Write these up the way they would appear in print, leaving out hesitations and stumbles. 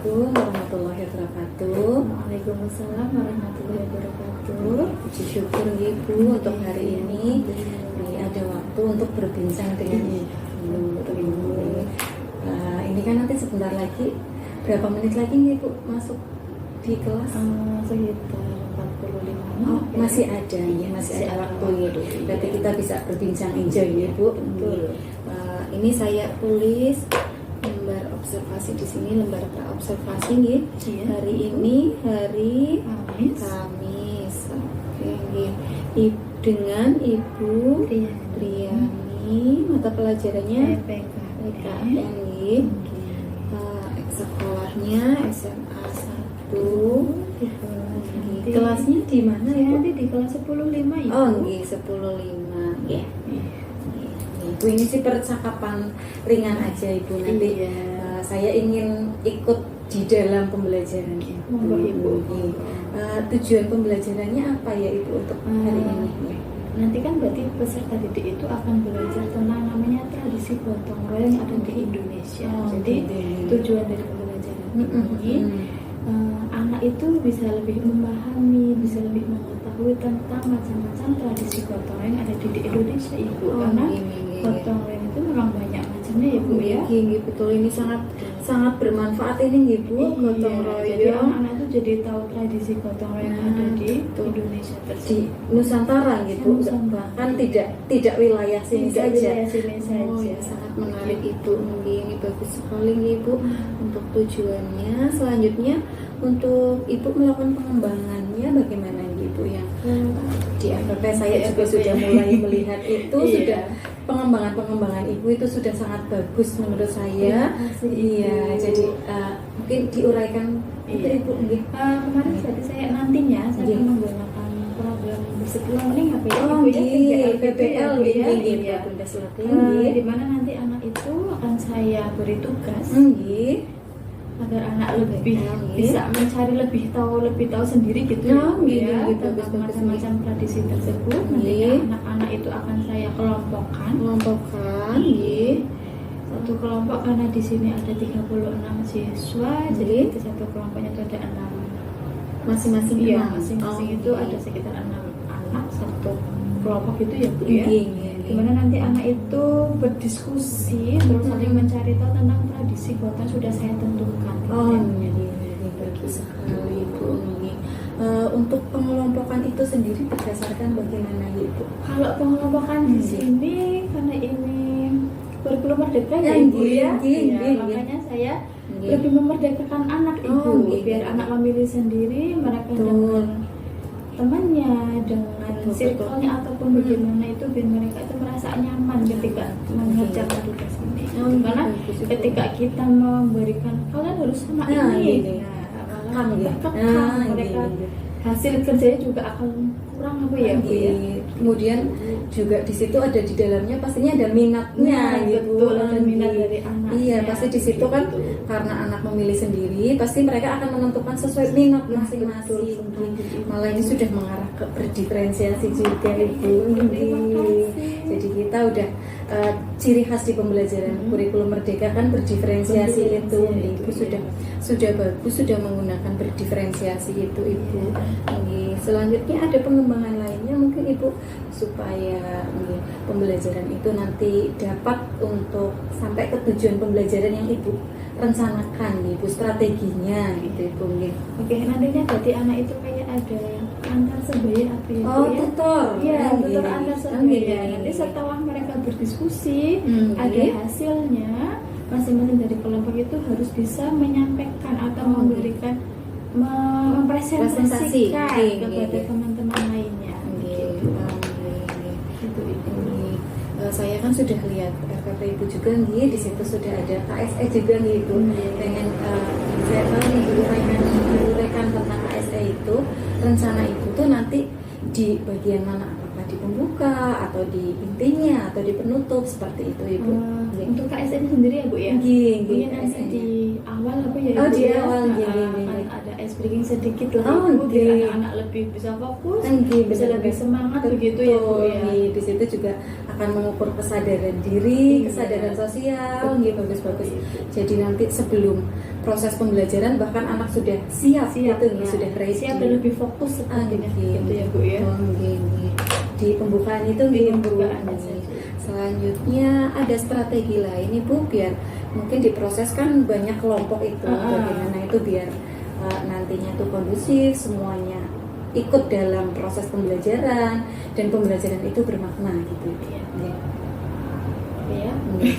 Assalamualaikum warahmatullahi wabarakatuh. Waalaikumsalam warahmatullahi wabarakatuh. Puji syukur Ibu untuk hari ini ada waktu untuk berbincang dengan Ibu. Ini kan nanti sebentar lagi, berapa menit lagi Ibu masuk di kelas? Sekitar 45 menit. Oh, masih ada ya, masih ada waktu ya. Berarti kita bisa berbincang enjoy ya Ibu. Ini saya tulis lembar observasi di sini, lembar observasi nih. Iya. Hari ini hari Kamis. Oke, nggih. Dengan Ibu Riani, mata pelajarannya PKN nggih. Sekolahnya SMA 1. Kelasnya di mana ya? Nanti di kelas 10.5 Ibu. Oh, nggih, 10.5 nggih. Ibu, ini sih percakapan ringan aja Ibu. Nanti saya ingin ikut di dalam pembelajaran Ibu. Tujuan pembelajarannya apa ya Ibu untuk hari ini? Nanti kan berarti peserta didik itu akan belajar tentang namanya tradisi gotong royong yang ada di Indonesia. Jadi tujuan dari pembelajaran ini anak itu bisa lebih memahami, bisa lebih mengetahui tentang macam-macam tradisi gotong royong yang ada di Indonesia Ibu. Karena gotong royong itu memang banyak macamnya ya Bu ya. Betul, ini sangat bermanfaat ini Ibu, gotong royong. Jadi anak-anak itu jadi tahu tradisi gotong royong yang ada di Indonesia di Nusantara gitu. Bahkan tidak wilayah sini saja. Oh, ya, sangat menarik Ibu. Ini bagus sekali Ibu untuk tujuannya. Selanjutnya untuk Ibu melakukan pengembangannya bagaimana Ibu yang di FPP saya juga sudah mulai melihat itu sudah pengembangan Ibu itu sudah sangat bagus menurut saya. Iya, jadi mungkin diuraikan itu Ibu nggih. Kemarin berarti saya nantinya saya akan menggunakan program bersepuluh learning apa ya? PBL ya. Di mana nanti anak itu akan saya beri tugas agar anak lebih bisa mencari lebih tahu sendiri gitu ya tentang macam-macam tradisi tersebut. Nanti anak-anak itu akan saya kelompokkan satu kelompok, karena di sini ada 36 siswa, jadi di satu kelompoknya itu ada 6 masing-masing. Masing-masing itu ada sekitar 6 anak satu kelompok itu ya Bu ya. Dimana nanti anak itu berdiskusi terus saling mencari tahu tentang tradisi gotong sudah saya tentukan. Bagus sekali Ibu. Untuk pengelompokan itu sendiri berdasarkan bagaimana Ibu? Kalau pengelompokan di sini karena ini kurikulum merdeka ya Ibu ya. Makanya saya lebih memerdekakan anak Ibu biar anak memilih sendiri, mereka dengan temannya, dengan circle-nya ataupun bagaimana itu biar mereka itu merasa nyaman ketika mengerjakan tugas ini. Karena ketika kita memberikan kalian harus sama ini, mereka hasil kerjanya juga akan kurang apa ya Bu ya. Kemudian juga di situ ada di dalamnya pastinya ada minatnya betul, ada minat dari anak. Iya, pasti di situ kan karena anak memilih sendiri, pasti mereka akan menentukan sesuai minat masing-masing. Malah ini sudah mengarah ke berdiferensiasi juga Ibu. Jadi kita udah ciri khas di pembelajaran kurikulum merdeka kan berdiferensiasi itu. Ibu sudah bagus, sudah menggunakan berdiferensiasi itu Ibu. Selanjutnya ada pengembangan lainnya mungkin Ibu supaya pembelajaran itu nanti dapat untuk sampai ke tujuan pembelajaran yang Ibu rencanakan Ibu, strateginya gitu Ibu. Oke, nantinya berarti anak itu kayak ada antar sebaya apa ya? Tutor. Iya, tutor antar sebaya. Nanti setelah mereka berdiskusi, ada hasilnya, masing-masing dari kelompok itu harus bisa menyampaikan atau memberikan mempresentasikan kepada teman-teman lainnya. Saya kan sudah lihat FPP Ibu juga di situ sudah ada KSE juga Ibu. Pengen saya tahu diuraikan tentang KSE itu, rencana Ibu tuh nanti di bagian mana, apakah apakah di pembuka atau di intinya atau di penutup seperti itu Ibu. Untuk KSN sendiri ya Bu ya? Mungkin nanti di awal apa ya? Oh, di ya? awal Akan ada ice breaking sedikit lah Oh, Ibu, biar nggih. anak-anak lebih bisa fokus, Nggih, bisa bener, lebih bener. semangat begitu ya Bu ya. Nggih, di situ juga akan mengukur kesadaran diri, Iya. kesadaran sosial, nggih bagus-bagus. Jadi nanti sebelum proses pembelajaran bahkan anak sudah siap, gitu nih, sudah ready. siap dan lebih fokus sepertinya Nggih. gitu ya Bu ya. Oh, nggih, nggih. Di pembukaan itu Di nggih, Bu. pembukaan Nggih. saja. Selanjutnya ada strategi lain Ibu biar mungkin diproses kan banyak kelompok itu, bagaimana itu biar nantinya tuh kondusif, semuanya ikut dalam proses pembelajaran dan pembelajaran itu bermakna gitu. Iya. Nggih. Ya. Nggih.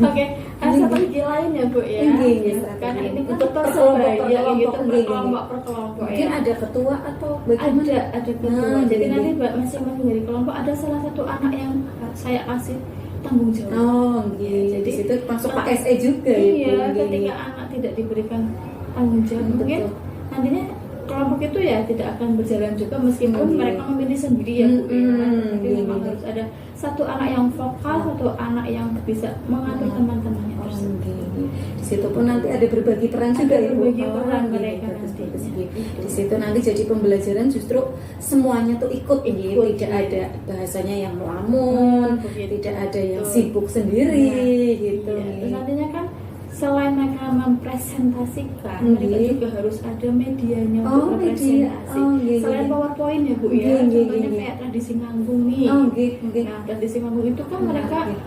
Oke, strategi lain ya Bu ya. Nggih, nggih, strategi. Karena ini kan Untuk per kelompok, sebaya gitu, kelompok, nggih, per kelompok Mungkin ya. ada ketua atau bagaimana? Ada ketua. Nah, Jadi nggih, nanti nggih. masing-masing dari kelompok ada salah satu anak yang saya kasih tanggung jawab. Oh, nggih. Jadi Di situ masuk Pak SE juga ya, Bu. Iya, Nggih. ketika anak tidak diberikan tanggung jawab, Betul. mungkin nantinya kelompok itu ya tidak akan berjalan juga meskipun Nggih. mereka memilih sendiri ya Bu ya. Tapi Nggih, memang nggih. harus ada satu anak yang vokal, satu anak yang bisa mengatur teman-temannya Oh, tersebut. nggih. Di situ pun nanti ada berbagi peran juga Ada ya, Bu. berbagi Oh, peran nggih, mereka bagus, nantinya. bagus, nggih. Di situ nanti jadi pembelajaran justru semuanya tuh ikut, nggih. Ikut, Tidak iya. ada bahasanya yang melamun, Begitu. tidak ada yang Betul. sibuk sendiri gitu. Iya. Terus nggih. nantinya kan selain mereka mempresentasikan, Nggih. mereka juga harus ada medianya Oh, untuk media. presentasi. Oh, nggih, Selain nggih. PowerPoint ya Bu Nggih, ya, nggih, contohnya nggih. kayak tradisi nganggung nih. Oh, nggih, nggih. Nah, tradisi nganggung itu kan mereka Nggih.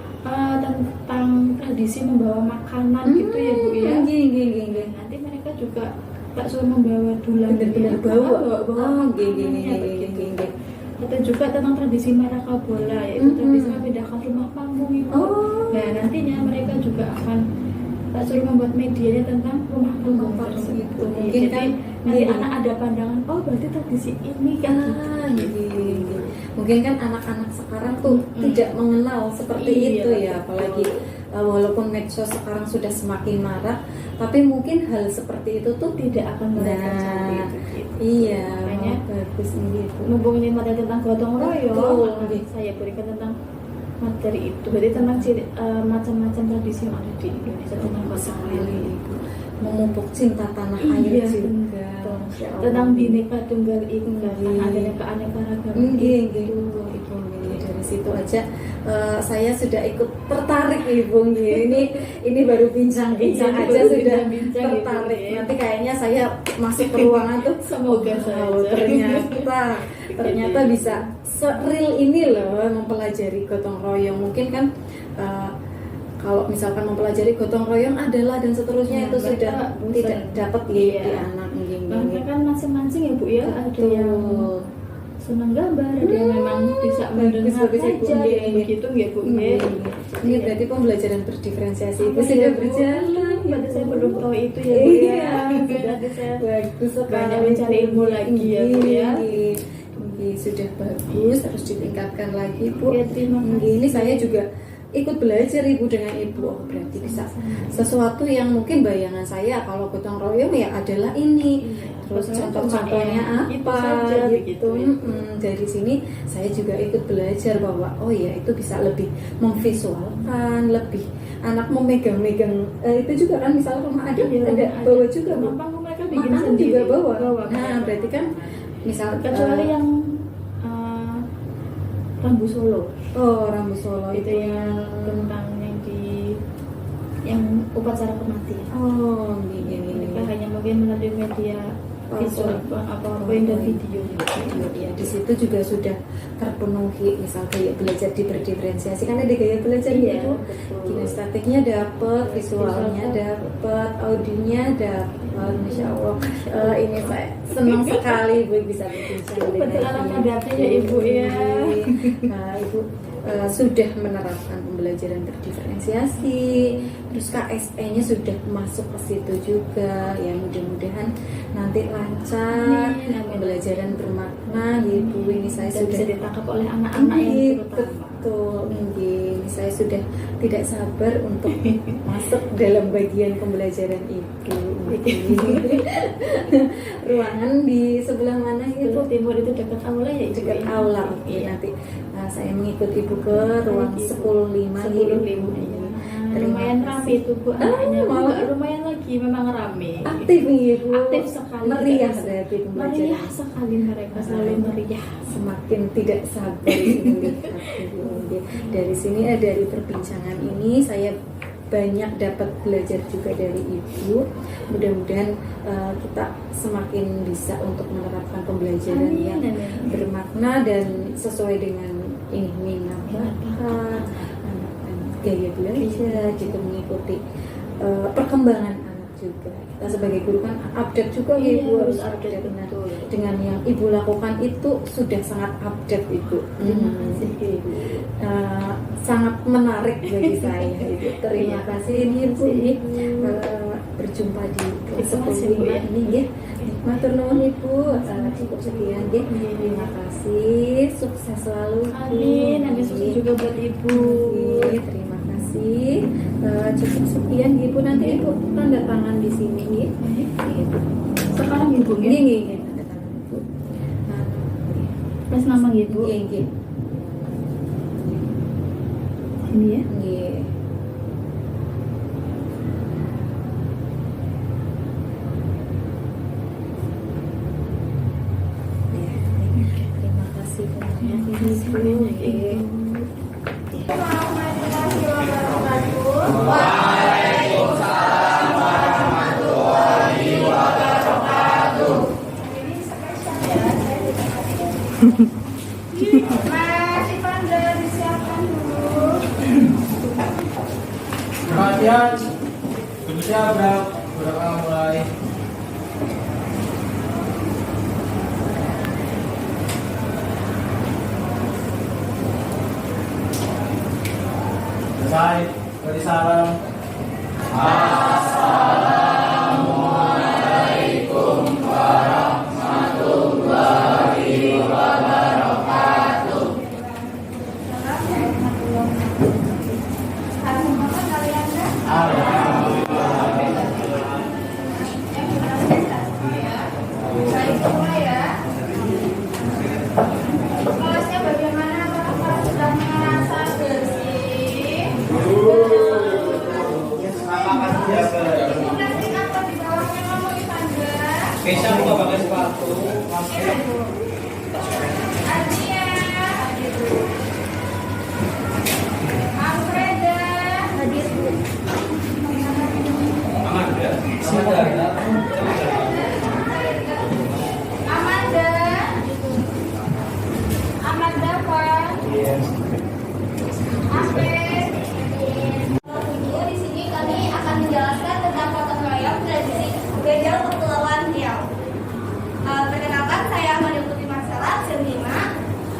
tentang tradisi membawa makanan gitu ya Bu ya. Nggih, nggih, nggih, nggih. Nanti mereka juga tak suruh membawa dulang, Benar-benar ya. bawa. bawa Oh, nggih, nggih, makanannya nggih, begitu. nggih, nggih. Atau juga tentang tradisi maraka bola, yaitu tradisi memindahkan rumah panggung itu. Oh. Nah, nantinya mereka juga akan tak suruh membuat medianya tentang rumah panggung Rumah panggung tersebut. itu. Jadi Mungkin kan, nanti iya. anak ada pandangan, oh berarti tradisi ini kan. Gitu. Mungkin kan anak-anak sekarang tuh tidak mengenal seperti Iya, itu ya, apalagi walaupun medsos sekarang sudah semakin marak, tapi mungkin hal seperti itu tuh tidak akan mereka cari nah, begitu. iya, Makanya bagus gitu. mumpung ini materi tentang gotong royong, Betul. akan saya berikan tentang materi itu. Berarti tentang macam-macam tradisi yang ada di Indonesia tentang gotong royong. Ibu memupuk cinta tanah Iya, air juga. betul. Masya Allah. Tentang bineka tunggal ika, Nggih. adanya keanekaragaman Nggih, itu. nggih. Ibu, nggih. Dari situ aja saya sudah ikut tertarik Ibu nggih. Ini baru bincang-bincang Iya, aja baru sudah bincang-bincang, tertarik. Ibu, ya. Nanti kayaknya saya masuk ke ruangan tuh Semoga wow, saja. ternyata bisa seril ini loh mempelajari gotong royong. Mungkin kan kalau misalkan mempelajari gotong royong adalah dan seterusnya Ya, itu mereka sudah bosan. tidak dapat di Iya. anak nggih, nggih, Karena nggih. kan masing-masing ya Bu ya, ada yang Betul. senang gambar, ada yang memang bisa mendengar bagus, Ibu. saja, Nggih, kayak nggih. begitu ya Bu. Ini Iya. berarti pembelajaran berdiferensiasi itu Oh, sudah iya, Bu. berjalan. Berarti saya belum tahu itu ya Bu ya. Iya, Nanti saya bagus sekali. banyak mencari ilmu lagi ya, Bu, ya. Nggih, nggih, sudah bagus, harus ditingkatkan lagi Bu. Ya, terima kasih. Nggih, ini saya juga ikut belajar Ibu dengan Ibu. Oh, berarti bisa sesuatu yang mungkin bayangan saya kalau gotong royong ya adalah ini. Iya. Terus Pokoknya contoh-contohnya cuma yang itu apa saja, gitu. begitu. Dari sini saya juga ikut belajar bahwa oh ya itu bisa lebih memvisualkan, lebih anak memegang-megang itu juga kan misalnya rumah ada Iya, ada ada. bawa juga Bu. Rumah panggung mereka bikin Makanan sendiri. juga bawa. Bawa. Nah, berarti kan misal Kecuali yang Rambu Solo. oh Rambu Solo Itu yang tentang yang upacara kematian. oh gini Mereka hanya mungkin melalui media visual PowerPoint dan video. ya di situ juga sudah terpenuhi misal gaya belajar diferensiasi kan ada gaya belajar Iya, gitu betul. kinestetiknya dapat visualnya dapat audionya dapat Masya Allah. Ini saya senang sekali Bu bisa berbincang dengan Betul alam Ibu. padatnya ya Ibu ya. Nah, Ibu sudah menerapkan pembelajaran berdiferensiasi terus KSE-nya sudah masuk ke situ juga ya, mudah-mudahan nanti lancar. Pembelajaran bermakna Ibu, ini saya Dan sudah bisa ditangkap oleh anak-anak yang terutama. betul, ini saya sudah tidak sabar untuk masuk dalam bagian pembelajaran Ibu. Ruangan di sebelah mana Itu Ibu? timur itu dekat aula ya, Ibu? Dekat aula. Oke, Iya. nanti saya mengikuti Ibu ke ruang 10.5 10.5 Ibu. ya. Terima Lumayan kasih. ramai itu Bu, anaknya malah juga lumayan lagi, memang ramai. Aktif nih Ibu. Aktif sekali. Meriah Tidak- berarti Meriah pembelajaran. sekali mereka, selalu meriah. Semakin tidak sabar melihat Ibu. Dari sini dari perbincangan ini saya banyak dapat belajar juga dari Ibu. Mudah-mudahan kita semakin bisa untuk menerapkan pembelajaran Amin, yang amin. bermakna dan sesuai dengan ini minat bakat, gaya belajar, gitu, mengikuti perkembangan anak juga. Kita sebagai guru kan update juga ya, Iya, Ibu, harus harus update, update benar. betul. Dengan yang Ibu lakukan itu sudah sangat update Ibu. Terima kasih Ibu. Sangat menarik bagi saya Ibu. Terima kasih ini Ibu. Terima kasih, Ibu. Berjumpa di kelas Terima kasih, 10.5 Bu, ya. ini ya. Matur nuwun Ibu. Cukup sekian ya. Terima kasih. Sukses selalu. Bu. Amin, nanti sukses juga buat Ibu. Oke, terima kasih. Cukup sekian Ibu, nanti Ibu tanda tangan di sini ya. Ibu. Sekarang Ibu ya. Ini tanda tangan Ibu. Plus nama Ibu. Nggih. Ini ya. Nggih. Terima kasih banyak Ibu. Masih pandai disiapkan dulu. Perhatian, bersiap udah mulai. Selesai, beri salam. Kelasnya bagaimana? Apakah sudah merasa bersih? Itu plastik apa di bawahnya kamu Ivanda? Keisha buka pakai sepatu. Adia, Alfreda, Aman ya. Amanda. Amanda, Pak. Aspek. Di sini kami akan menjelaskan tentang gotong royong tradisi Bejel Kepulauan Riau. Perkenalkan, saya Amanda Putri Marcella, absen 5.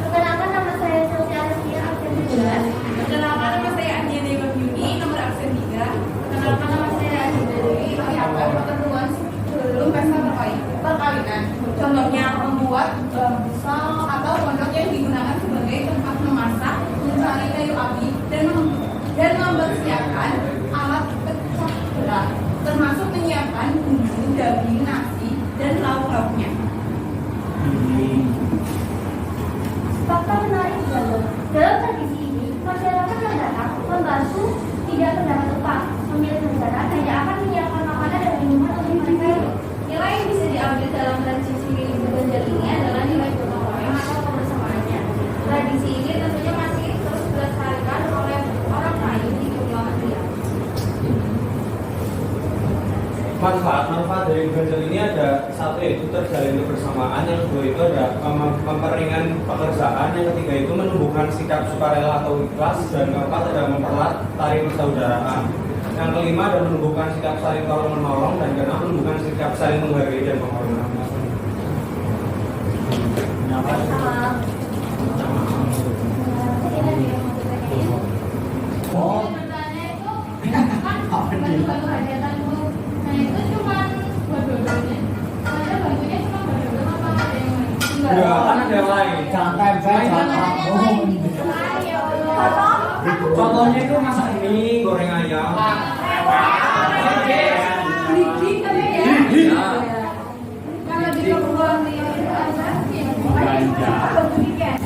Perkenalkan, nama saya Sylvia Arifia, absen 3. Perkenalkan, nama saya Anjani Wahyuni, nomor absen 3. Perkenalkan, nama saya Anjani Dewi, kami akan pertemuan sebelum pesta perkawinan. Contohnya membuat busau atau pondok yang digunakan sebagai tempat memasak, mencari kayu api, dan mempersiapkan alat pecah belah, termasuk menyiapkan bumbu, daging, nasi, dan lauk-lauknya. Fakta menarik juga. Dalam tradisi ini, masyarakat yang datang membantu tidak mendapat upah. Pemilik negara hanya akan menyiapkan makanan dan minuman untuk mereka. Nilai yang bisa diambil dalam tradisi Bejel ini adalah nilai gotong royong atau kebersamaannya. Tradisi ini tentunya masih terus dilestarikan oleh orang Melayu di Kepulauan Riau. Manfaat dari Bejel ini ada satu, yaitu terjalin kebersamaan, yang kedua itu ada memperingan pekerjaan, yang ketiga itu menumbuhkan sikap sukarela atau ikhlas, dan keempat ada mempererat tali persaudaraan, yang kelima ada menumbuhkan sikap saling tolong menolong, dan keenam menumbuhkan sikap saling menghargai dan menghormati. Pertanyaannya itu kan kan ada yang lain. Jangan tempel, jangan bohong. Contohnya itu masak mie, goreng ayam. Kalau di Kabupaten Riau itu ada apa buniken?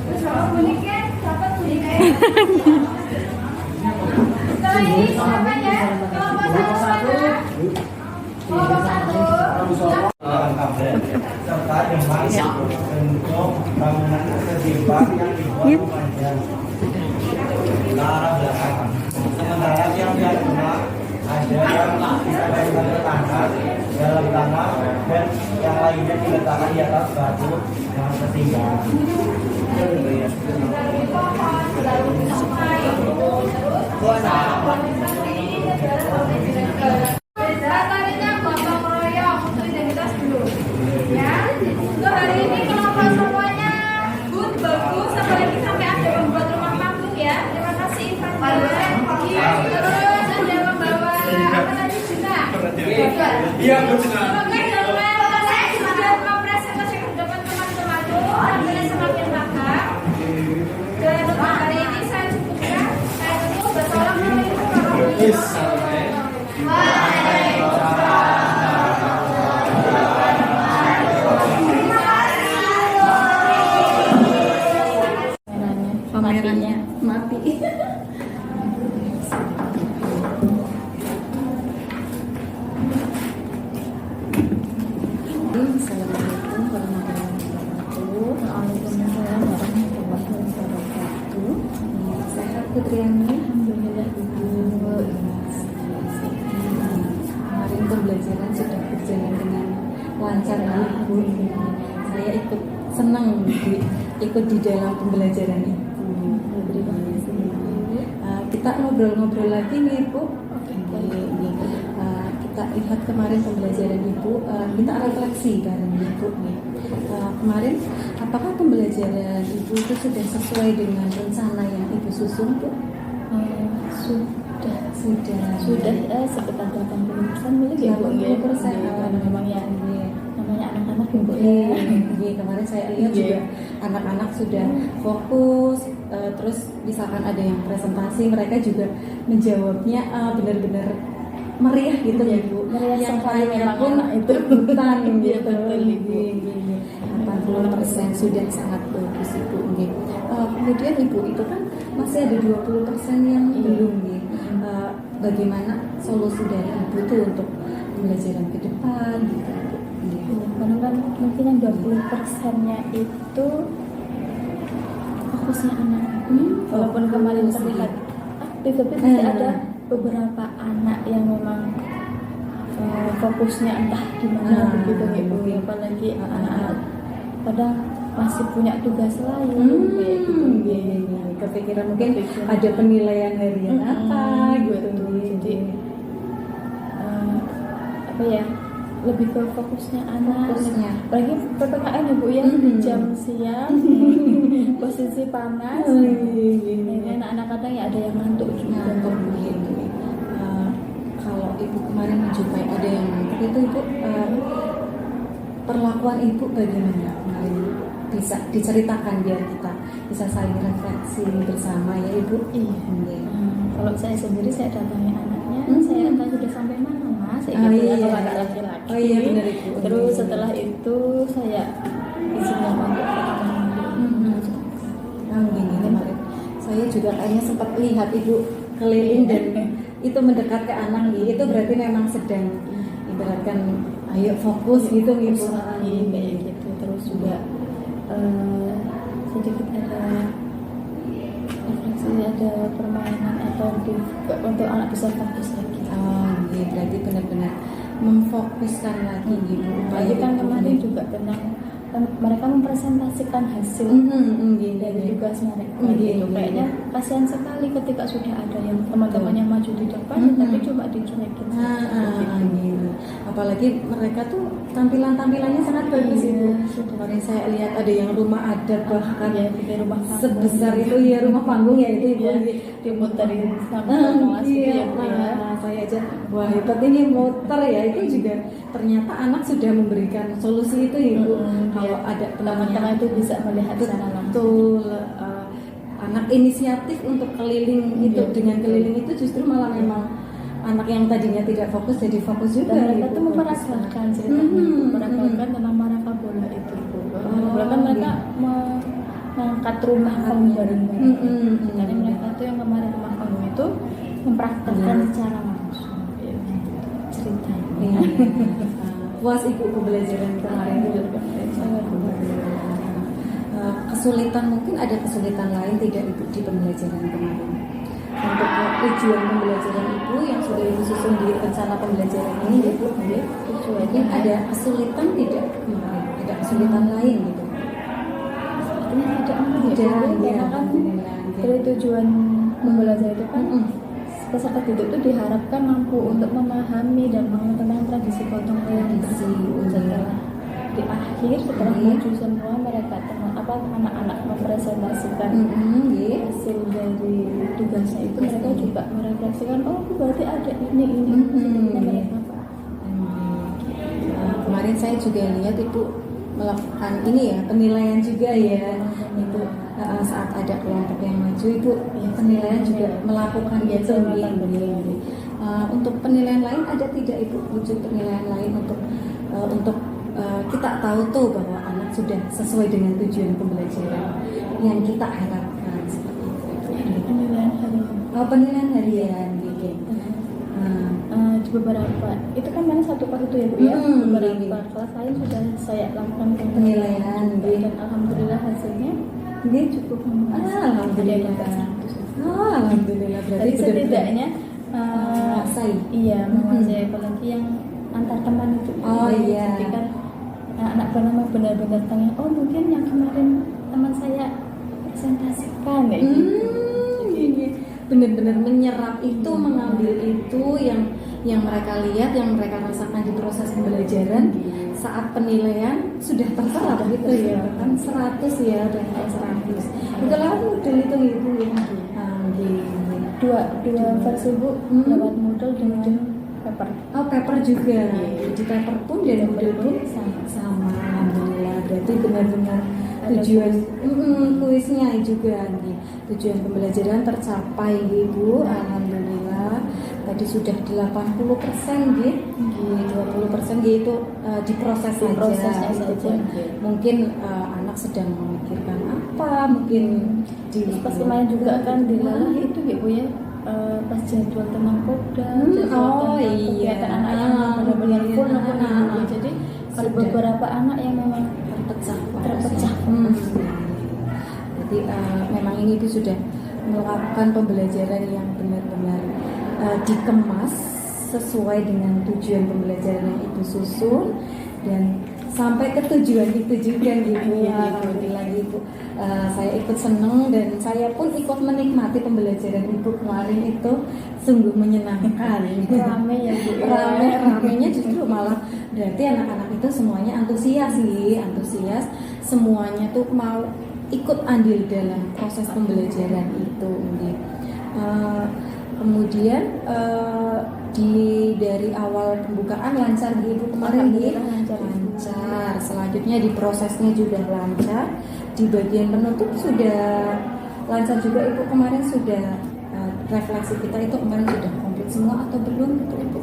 Terus kalau buniken, dapat buniken. Setelah ini silakan ya, kelompok satu mana? Kelompok satu. Serta yang masuk untuk bangunan seimbang yang dibuat memanjang ke arah belakang. Sementara yang di rumah ada yang bisa dilakukan ke tanah, dalam tanah, dan yang lainnya diletakkan di atas batu yang seimbang. Tadinya gotong royong untuk identitas dulu. Ya, untuk hari ini kelompok semuanya good, bagus, apalagi sampai ada membuat rumah panggung ya. Terima kasih Infantil. Terus ada membawa apa tadi Juna? Iya, benar. Oke, teman-teman, saya sudah mempresentasikan depan teman-temanku. Alhamdulillah semakin paham. Dan untuk hari ini saya cukupkan. Saya tutup. Wassalamualaikum warahmatullahi wabarakatuh. Kameranya mati. Assalamualaikum warahmatullahi wabarakatuh. Waalaikumsalam warahmatullahi wabarakatuh. Sehat Putriani? Alhamdulillah Ibu. Kemarin pembelajaran sudah berjalan dengan lancar Ibu. Saya ikut senang ikut di dalam pembelajaran Ibu. Terima kasih. Kita ngobrol-ngobrol lagi nih Ibu. Kita lihat kemarin pembelajaran Ibu, kita refleksi bareng Ibu nih. Kemarin apakah pembelajaran Ibu itu sudah sesuai dengan rencana yang Ibu susun Bu? Sudah sekitar 80% milik ya Bu. 80%. Memang ya namanya anak-anak Ibu. Iya, kemarin saya lihat juga anak-anak sudah fokus, terus misalkan ada yang presentasi mereka juga menjawabnya benar-benar meriah gitu ya Bu. Yang lainnya pun itu rebutan gitu. 80% sudah sangat bagus Ibu. Kemudian Ibu itu kan masih ada 20% yang belum nih. Bagaimana solusi dari Ibu tuh untuk pembelajaran ke depan gitu Bu? Karena kan mungkin yang 20%-nya itu fokusnya anak. Walaupun kemarin terlihat aktif, tapi masih ada beberapa anak yang memang fokusnya entah gimana begitu Ibu. Apalagi anak-anak kadang masih punya tugas lain kayak gitu. Kepikiran mungkin ada penilaian harian apa gitu. Jadi apa ya, lebih ke fokusnya anak. Apalagi PPKN Ibu ya, di jam siang, posisi panas. Ini anak-anak kadang ya ada yang ngantuk juga. Gitu. Kalau Ibu kemarin menjumpai ada yang ngantuk itu Ibu, perlakuan Ibu bagaimana kemarin? Bisa diceritakan biar kita bisa saling refleksi bersama ya Ibu. Kalau saya sendiri saya datangi anaknya, saya tanya sudah sampai mana Mas? Saya atau agak laki-laki. Oh iya benar Ibu. Terus setelah itu saya izinkan untuk Gini kemarin saya juga kayaknya sempat lihat Ibu keliling dan itu mendekat ke anak nih. Itu berarti memang sedang ibaratkan ayo fokus gitu Ibu. Kayak gitu. Terus juga sedikit ada refleksi, ada permainan atau untuk anak bisa fokus lagi. Iya, berarti benar-benar memfokuskan lagi Ibu. Jadi kan kemarin juga tentang mereka mempresentasikan hasil dari tugas mereka. Gitu. Kayaknya kasihan sekali ketika sudah ada yang teman-temannya maju di depan, tapi cuma dicuekin. Apalagi mereka tuh tampilannya sangat bagus ibu. Kemarin saya lihat ada yang rumah adat bahkan Ya, di rumah panggung. sebesar itu ya, rumah panggung ya itu ibu. Ya, dimuterin sama Iya, gitu ya. saya aja wah hebat ini muter ya, itu juga ternyata anak sudah memberikan solusi itu ibu. Kalau ada teman-teman itu bisa melihat secara langsung. betul, anak inisiatif untuk keliling itu, dengan keliling itu justru malah memang anak yang tadinya tidak fokus jadi fokus juga. Dan mereka gitu. tuh memeragakan ceritanya, memeragakan tentang maraka bola itu. Bahkan mereka mengangkat rumah panggung bareng-bareng. Jadi mereka tuh yang kemarin rumah panggung itu mempraktekkan secara langsung ceritanya. Iya. Puas ibu pembelajaran kemarin itu. Kesulitan, mungkin ada kesulitan lain tidak ibu di pembelajaran kemarin? Untuk tujuan pembelajaran ibu yang sudah ibu susun di rencana pembelajaran ini ibu, mungkin ada kesulitan tidak kemarin? Ada kesulitan lain gitu? Ini tidak karena kan dari tujuan pembelajaran itu kan peserta didik itu diharapkan mampu untuk memahami dan mengenal tradisi gotong royong tersebut. Setelah maju semua mereka anak-anak mempresentasikan hasil dari tugasnya itu, mereka juga merefleksikan, oh berarti ada ini mereka kemarin saya juga lihat ibu melakukan ini ya, penilaian juga ya, itu saat ada kelompok yang maju ibu penilaian juga melakukan gitu. Untuk penilaian lain ada tidak ibu, wujud penilaian lain untuk kita tahu tuh bahwa anak sudah sesuai dengan tujuan pembelajaran yang kita harapkan seperti itu. Penilaian harian gitu. Di beberapa itu kan mana satu kelas itu ya bu ya, beberapa kelas lain sudah saya lakukan penilaian dan alhamdulillah hasilnya dia cukup alhamdulillah. Alhamdulillah, berarti jadi setidaknya menguasai apalagi yang antar teman itu. Jadi kan anak bernama benar-benar tanya, oh mungkin yang kemarin teman saya presentasikan ya benar-benar menyerap itu, mengambil itu yang mereka lihat, yang mereka rasakan di proses pembelajaran. Saat penilaian sudah terserap gitu ya, kan 100 ya, dan 100 itu lewat model itu ibu ya. Dua versi bu, lewat model dengan paper. Paper juga. Di paper pun dan model pun sama. Alhamdulillah, berarti benar-benar tujuan kuisnya juga nih. Tujuan pembelajaran tercapai ibu, alhamdulillah. Tadi sudah 80% gitu. 20% gitu diproses saja. Mungkin anak sedang memikirkan apa, mungkin pas kemarin juga kan dilalah itu ya bu ya, pas jadwal tentang Kopda, kegiatan anak yang benar-benar full jadi ada beberapa anak yang memang terpecah. Jadi memang ini itu sudah melakukan pembelajaran yang benar-benar dikemas sesuai dengan tujuan pembelajaran yang ibu susun dan sampai ke tujuan itu juga gitu ya. Alhamdulillah ibu, saya ikut seneng dan saya pun ikut menikmati pembelajaran ibu kemarin itu sungguh menyenangkan. Rame ya bu. Ramenya justru malah berarti anak-anak itu semuanya antusias, semuanya tuh mau ikut andil dalam proses pembelajaran itu. Kemudian dari awal pembukaan lancar ibu kemarin lancar. Selanjutnya di prosesnya juga lancar. Di bagian penutup sudah lancar juga ibu kemarin. Sudah refleksi kita itu kemarin sudah komplit semua atau belum ibu?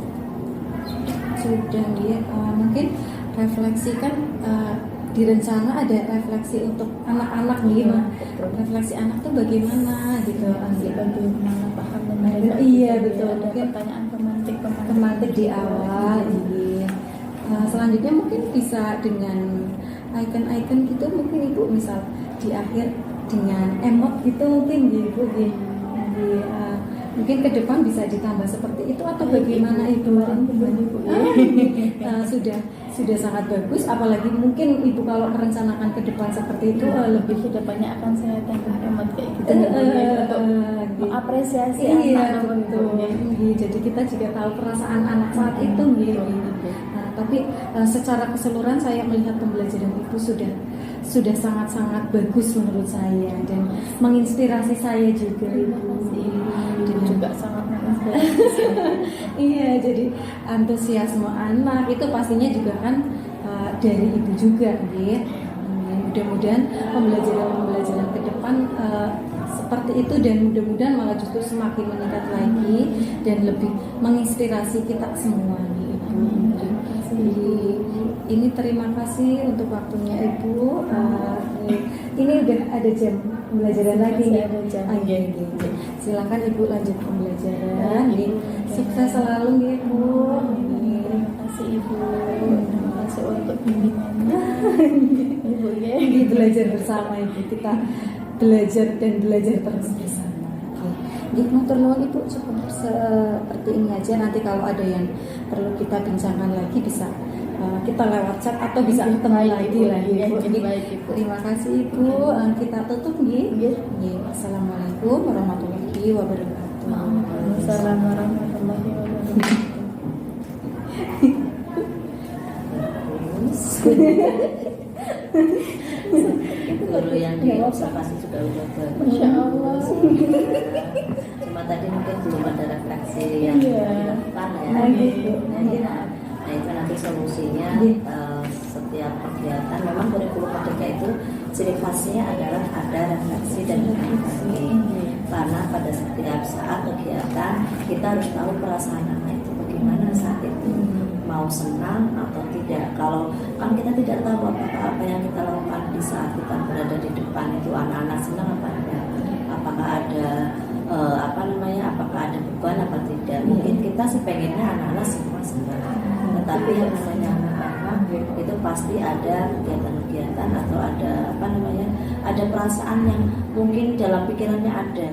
Sudah dia mungkin refleksikan di rencana ada refleksi untuk anak-anak gimana? Refleksi anak tuh bagaimana gitu? Bagaimana paham dan iya betul. Ada Mungkin pertanyaan pemantik di awal. Iya. Selanjutnya mungkin bisa dengan icon-icon gitu mungkin ibu, misal di akhir dengan emot gitu mungkin gitu. Mungkin ke depan bisa ditambah seperti itu atau bagaimana ibu? Sudah sangat bagus, apalagi mungkin ibu kalau merencanakan ke depan seperti itu lebih ke depannya akan saya tambah emot kayak gitu untuk mengapresiasi anak. Betul. Jadi kita juga tahu perasaan anak saat itu gitu. tapi secara keseluruhan saya melihat pembelajaran ibu sudah sangat-sangat bagus menurut saya dan menginspirasi saya juga ibu. Dan juga sangat Iya, jadi antusiasme anak itu pastinya juga kan dari ibu juga, gitu. Mudah-mudahan pembelajaran ke depan seperti itu dan mudah-mudahan malah justru semakin meningkat lagi dan lebih menginspirasi kita semua nih ibu. Jadi ini terima kasih untuk waktunya ibu. Ini udah ada jam pembelajaran lagi nih. Silakan ibu lanjut pembelajaran. Sukses selalu nih ibu. Terima kasih ibu. Terima kasih untuk bimbingannya. Ibu ya. Ini belajar bersama ibu, kita belajar dan belajar terus bersama. Oke, motor nuwun ibu cukup seperti ini aja. Nanti kalau ada yang perlu kita bincangkan lagi bisa kita lewat chat atau bisa ketemu lagi lah ibu. Terima kasih ibu. Kita tutup nggih. Assalamualaikum warahmatullahi wabarakatuh. Assalamualaikum warahmatullahi wabarakatuh. Guru yang diobservasi juga udah bagus. Masya Allah. Cuma tadi mungkin belum ada refleksi yang dilakukan ya. Nah itu nanti solusinya setiap kegiatan memang kurikulum merdeka itu ciri khasnya adalah ada refleksi dan edukasi. Karena pada setiap saat kegiatan kita harus tahu perasaan anak itu bagaimana saat itu, mau senang atau tidak. Kalau kan kita tidak tahu apa yang kita lakukan di saat kita berada di depan itu, anak-anak senang apa tidak, apakah ada apakah ada beban apa tidak. Mungkin kita sih pengennya anak-anak semua senang, tetapi yang namanya anak-anak itu pasti ada kegiatan-kegiatan atau ada ada perasaan yang mungkin dalam pikirannya ada.